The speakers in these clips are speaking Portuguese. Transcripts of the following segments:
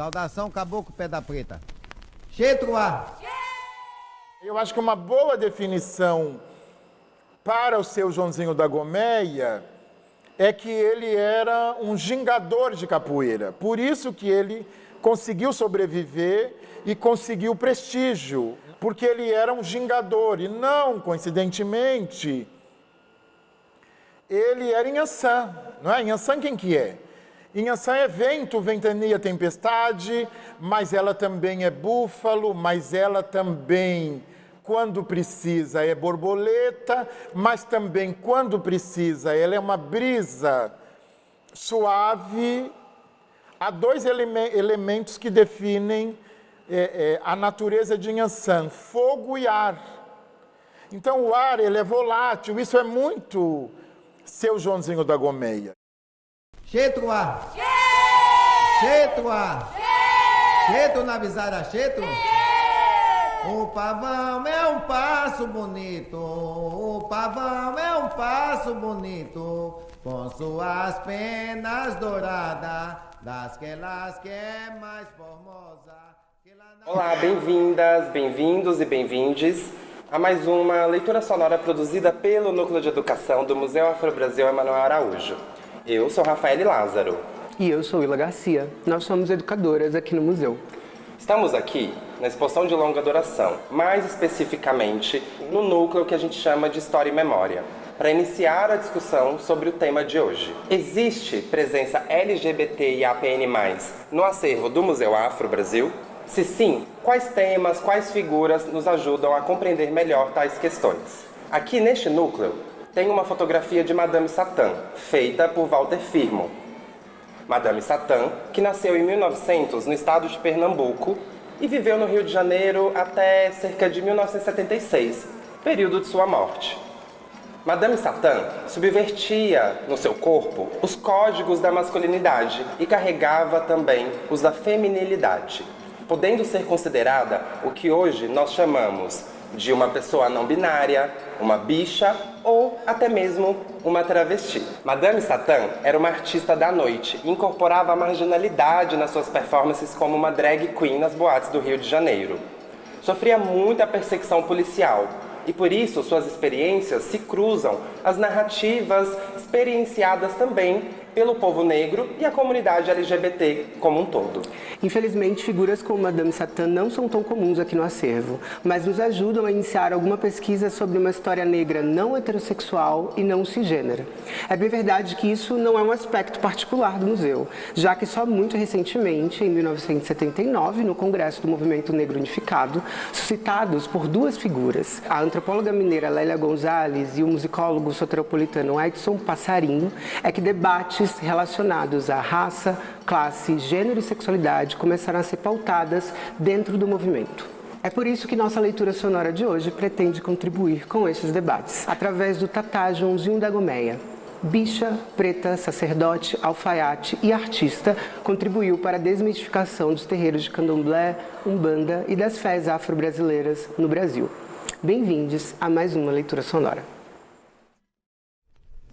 Saudação, Caboclo Pé da Preta. Xetruá. Eu acho que uma boa definição para o seu Joãozinho da Gomeia é que ele era um gingador de capoeira. Por isso que ele conseguiu sobreviver e conseguiu prestígio, porque ele era um gingador. E não, coincidentemente, ele era Inhaçã. Não é? Inhaçã quem que é? Inhaçã é vento, ventania, tempestade, mas ela também é búfalo, mas ela também, quando precisa, é borboleta, mas também, quando precisa, ela é uma brisa suave. Há dois elementos que definem a natureza de Inhaçã, fogo e ar. Então, o ar, ele é volátil, isso é muito seu Joãozinho da Gomeia. Xetruá. Xetruá. Xetru na visada, xetru. O pavão é um passo bonito, o pavão é um passo bonito, com suas penas douradas, dasquelas que é mais formosa. Olá, bem-vindas, bem-vindos e bem-vindes a mais uma leitura sonora produzida pelo Núcleo de Educação do Museu Afro-Brasil Emanuel Araújo. Eu sou Rafaele Lázaro. E eu sou Willa Garcia. Nós somos educadoras aqui no museu. Estamos aqui na exposição de longa duração, mais especificamente no núcleo que a gente chama de História e Memória, para iniciar a discussão sobre o tema de hoje. Existe presença LGBTIAPN+, no acervo do Museu Afro-Brasil? Se sim, quais temas, quais figuras nos ajudam a compreender melhor tais questões? Aqui neste núcleo tem uma fotografia de Madame Satã, feita por Walter Firmo. Madame Satã, que nasceu em 1900 no estado de Pernambuco e viveu no Rio de Janeiro até cerca de 1976, período de sua morte. Madame Satã subvertia no seu corpo os códigos da masculinidade e carregava também os da feminilidade, podendo ser considerada o que hoje nós chamamos de uma pessoa não binária, uma bicha ou até mesmo uma travesti. Madame Satã era uma artista da noite e incorporava a marginalidade nas suas performances como uma drag queen nas boates do Rio de Janeiro. Sofria muita perseguição policial e por isso suas experiências se cruzam às narrativas experienciadas também pelo povo negro e a comunidade LGBT como um todo. Infelizmente, figuras como Madame Satã não são tão comuns aqui no acervo, mas nos ajudam a iniciar alguma pesquisa sobre uma história negra não heterossexual e não cisgênera. É bem verdade que isso não é um aspecto particular do museu, já que só muito recentemente, em 1979, no Congresso do Movimento Negro Unificado, suscitados por duas figuras, a antropóloga mineira Lélia Gonzalez e o musicólogo soteropolitano Edson Passarinho, é que debates relacionados à raça, classe, gênero e sexualidade começaram a ser pautadas dentro do movimento. É por isso que nossa leitura sonora de hoje pretende contribuir com esses debates, através do Tatá Joãozinho da Gomeia. Bicha, preta, sacerdote, alfaiate e artista, contribuiu para a desmistificação dos terreiros de candomblé, umbanda e das fés afro-brasileiras no Brasil. Bem-vindos a mais uma leitura sonora.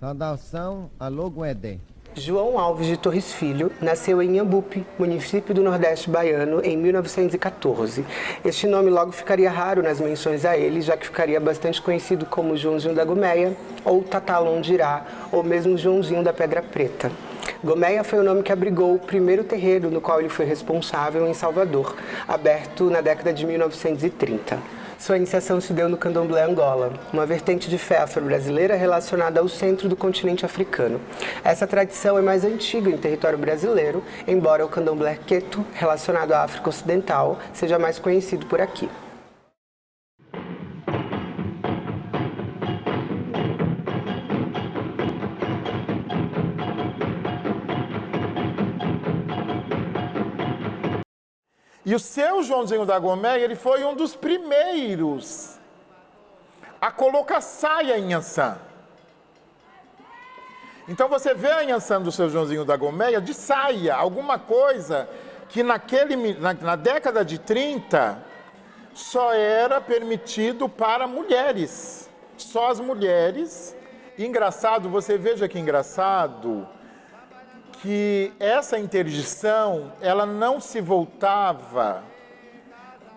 Saudação, alô Guedé. João Alves de Torres Filho nasceu em Inhambupe, município do Nordeste baiano, em 1914. Este nome logo ficaria raro nas menções a ele, já que ficaria bastante conhecido como Joãozinho da Gomeia, ou Tatá Londirá, ou mesmo Joãozinho da Pedra Preta. Gomeia foi o nome que abrigou o primeiro terreiro no qual ele foi responsável em Salvador, aberto na década de 1930. Sua iniciação se deu no candomblé Angola, uma vertente de fé afro-brasileira relacionada ao centro do continente africano. Essa tradição é mais antiga em território brasileiro, embora o candomblé queto, relacionado à África Ocidental, seja mais conhecido por aqui. E o seu Joãozinho da Gomeia, ele foi um dos primeiros a colocar saia em Inhaçã. Então você vê a Inhaçã do seu Joãozinho da Gomeia de saia, alguma coisa que na década de 30 só era permitido para mulheres. Só as mulheres. Engraçado, você veja que engraçado, que essa interdição, ela não se voltava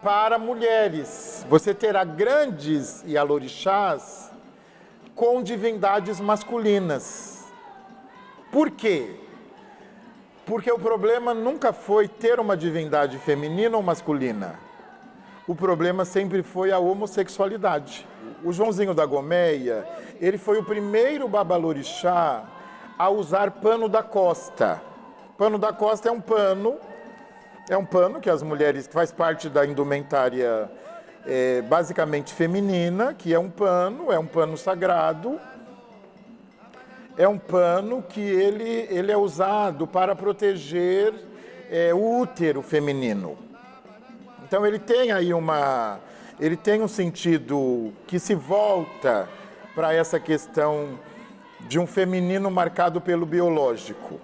para mulheres. Você terá grandes ialorixás com divindades masculinas. Por quê? Porque o problema nunca foi ter uma divindade feminina ou masculina. O problema sempre foi a homossexualidade. O Joãozinho da Gomeia, ele foi o primeiro babalorixá a usar pano da costa. Pano da costa é um pano que as mulheres, que faz parte da indumentária basicamente feminina, que é um pano sagrado. É um pano que ele é usado para proteger o útero feminino. Então ele tem aí um sentido que se volta para essa questão de um feminino marcado pelo biológico.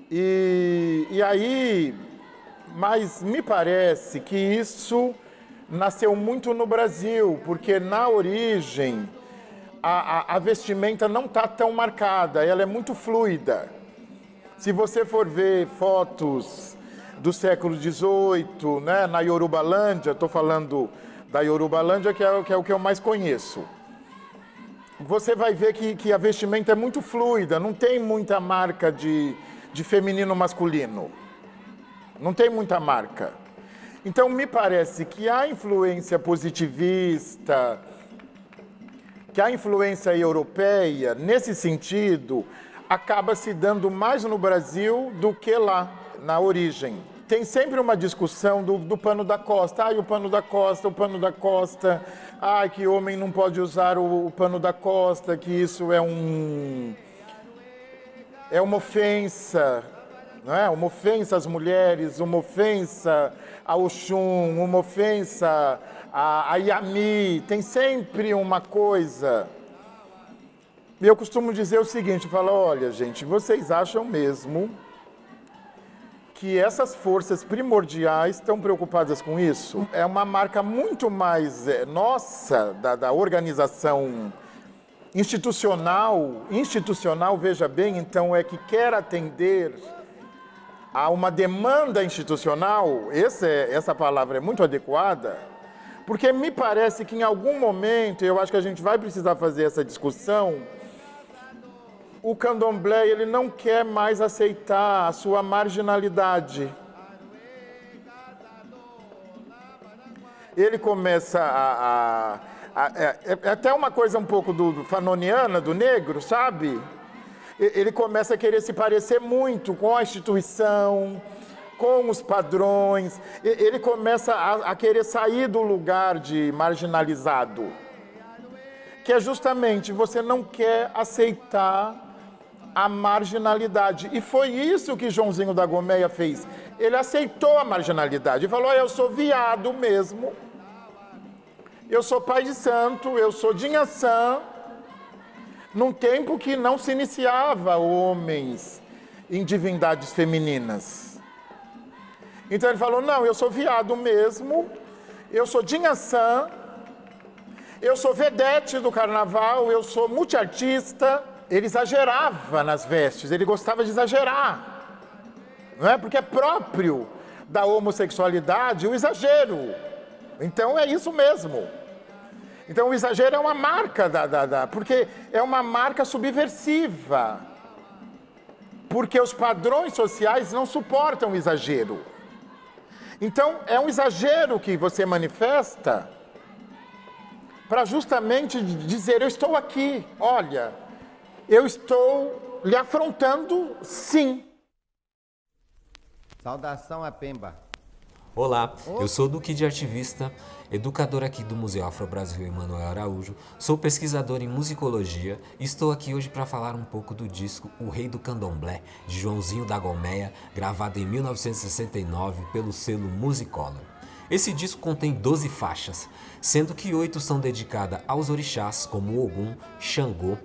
E aí, mas me parece que isso nasceu muito no Brasil, porque na origem a vestimenta não está tão marcada, ela é muito fluida. Se você for ver fotos do século XVIII, né, na Yorubalândia, estou falando da Yorubalândia, que é o que eu mais conheço, você vai ver que a vestimenta é muito fluida, não tem muita marca de feminino masculino. Não tem muita marca. Então, me parece que a influência positivista, que a influência europeia, nesse sentido, acaba se dando mais no Brasil do que lá, na origem. Tem sempre uma discussão do pano da costa. Ai, o pano da costa. Ai, que homem não pode usar o pano da costa, que isso é uma ofensa, não é? Uma ofensa às mulheres, uma ofensa ao Oxum, uma ofensa a Yami. Tem sempre uma coisa. E eu costumo dizer o seguinte, eu falo, olha, gente, vocês acham mesmo que essas forças primordiais estão preocupadas com isso? É uma marca muito mais nossa, da organização institucional, veja bem, então, é que quer atender a uma demanda institucional, essa palavra é muito adequada, porque me parece que em algum momento, eu acho que a gente vai precisar fazer essa discussão, o candomblé ele não quer mais aceitar a sua marginalidade. Ele começa é até uma coisa um pouco do fanoniana, do negro, sabe? Ele começa a querer se parecer muito com a instituição, com os padrões. Ele começa a querer sair do lugar de marginalizado, que é justamente você não quer aceitar a marginalidade. E foi isso que Joãozinho da Gomeia fez. Ele aceitou a marginalidade e falou, eu sou viado mesmo, eu sou pai de santo, eu sou de Inhaçã, num tempo que não se iniciava homens em divindades femininas. Então ele falou, não, eu sou viado mesmo, eu sou de Inhaçã, eu sou vedete do carnaval, eu sou multiartista. Ele exagerava nas vestes, ele gostava de exagerar, não é? Porque é próprio da homossexualidade o exagero. Então é isso mesmo. Então o exagero é uma marca porque é uma marca subversiva. Porque os padrões sociais não suportam o exagero. Então é um exagero que você manifesta para justamente dizer, eu estou aqui, olha, eu estou lhe afrontando, sim. Saudação a Pemba. Olá, eu sou Duque de Artivista, educador aqui do Museu Afro-Brasil Emanuel Araújo, sou pesquisador em musicologia e estou aqui hoje para falar um pouco do disco O Rei do Candomblé, de Joãozinho da Gomeia, gravado em 1969 pelo selo Musicolor. Esse disco contém 12 faixas, sendo que 8 são dedicadas aos orixás como Ogum, Xangô,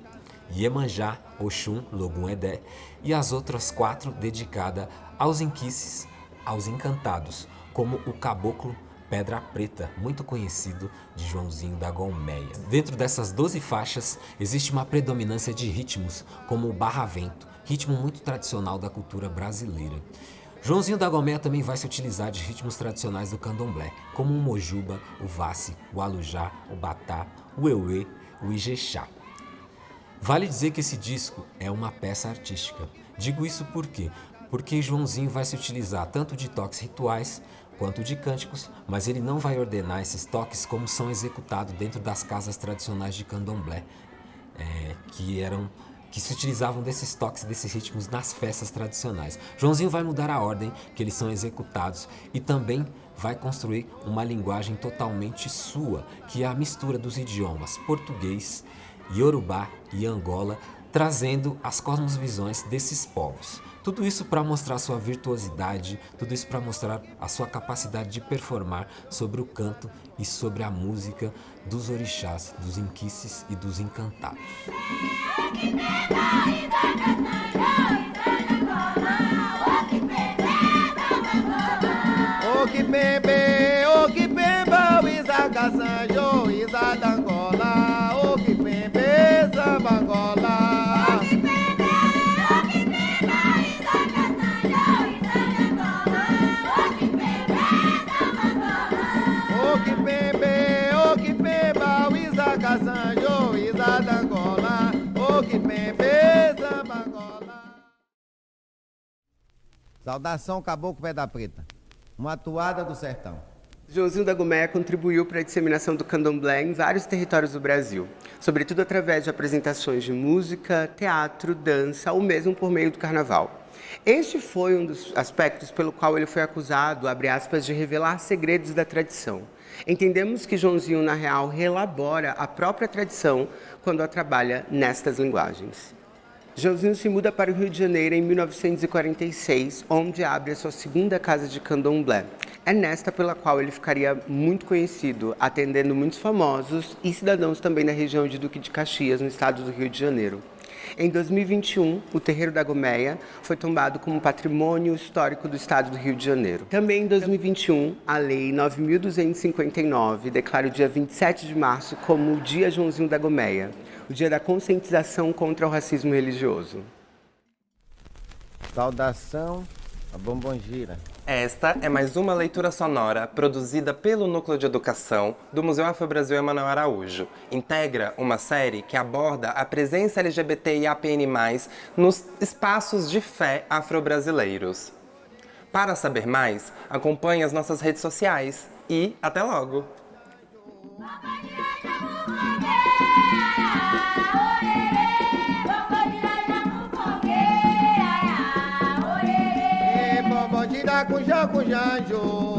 Iemanjá, Oxum, Logum Edé, e as outras 4 dedicadas aos inquices, aos encantados, como o Caboclo Pedra Preta, muito conhecido de Joãozinho da Gomeia. Dentro dessas 12 faixas, existe uma predominância de ritmos, como o barravento, ritmo muito tradicional da cultura brasileira. Joãozinho da Gomeia também vai se utilizar de ritmos tradicionais do candomblé, como o mojuba, o vassi, o alujá, o batá, o euê, o ijexá. Vale dizer que esse disco é uma peça artística. Digo isso por quê? Porque Joãozinho vai se utilizar tanto de toques rituais quanto de cânticos, mas ele não vai ordenar esses toques como são executados dentro das casas tradicionais de candomblé, que se utilizavam desses toques, desses ritmos nas festas tradicionais. Joãozinho vai mudar a ordem que eles são executados e também vai construir uma linguagem totalmente sua, que é a mistura dos idiomas português, iorubá e angola, trazendo as cosmovisões desses povos. Tudo isso para mostrar sua virtuosidade, tudo isso para mostrar a sua capacidade de performar sobre o canto e sobre a música dos orixás, dos inquices e dos encantados. O que bebe, o que beba, o Isaac Sanjo, Isaac Angola, o que bebe, samba Angola. O que beba, o Isaac Sanjo, Isaac Angola, o que bebe, samba Angola. Saudação Caboclo Pedra Preta, uma toada do sertão. Joãozinho da Gomeia contribuiu para a disseminação do candomblé em vários territórios do Brasil, sobretudo através de apresentações de música, teatro, dança ou mesmo por meio do carnaval. Este foi um dos aspectos pelo qual ele foi acusado, abre aspas, de revelar segredos da tradição. Entendemos que Joãozinho, na real, reelabora a própria tradição quando a trabalha nestas linguagens. Joãozinho se muda para o Rio de Janeiro em 1946, onde abre a sua segunda casa de candomblé. É nesta pela qual ele ficaria muito conhecido, atendendo muitos famosos e cidadãos também da região de Duque de Caxias, no estado do Rio de Janeiro. Em 2021, o Terreiro da Gomeia foi tombado como patrimônio histórico do estado do Rio de Janeiro. Também em 2021, a Lei 9.259 declara o dia 27 de março como o Dia Joãozinho da Gomeia, o dia da conscientização contra o racismo religioso. Saudação a Bombongira. Esta é mais uma leitura sonora produzida pelo Núcleo de Educação do Museu Afro-Brasil Emanuel Araújo. Integra uma série que aborda a presença LGBT e APN+, nos espaços de fé afro-brasileiros. Para saber mais, acompanhe as nossas redes sociais e até logo! Com janjo.